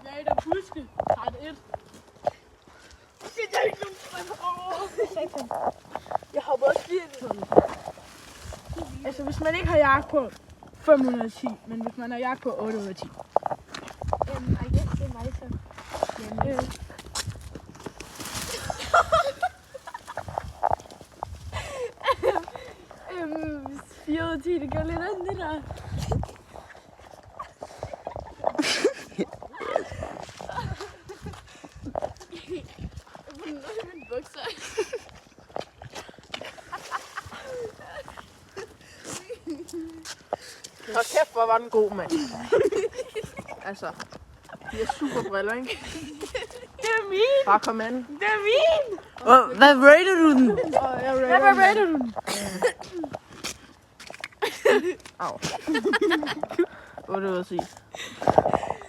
Jeg er da buske. Part 1. Jeg er ikke nogen. Jeg hopper også lige ind i sådan. Altså, hvis man ikke har jagt på 510, men hvis man har jagt på 810. I guess det er mig så. Jamen, 4 ud af 10, det gør lidt andet, det der. Hold kæft, hvor var den god, mand. Altså, de er super briller, ikke? Det er min! Bare kom an. Det er min! Hvad rater du den? Hvad rater du den? Au. 8 ud af 10.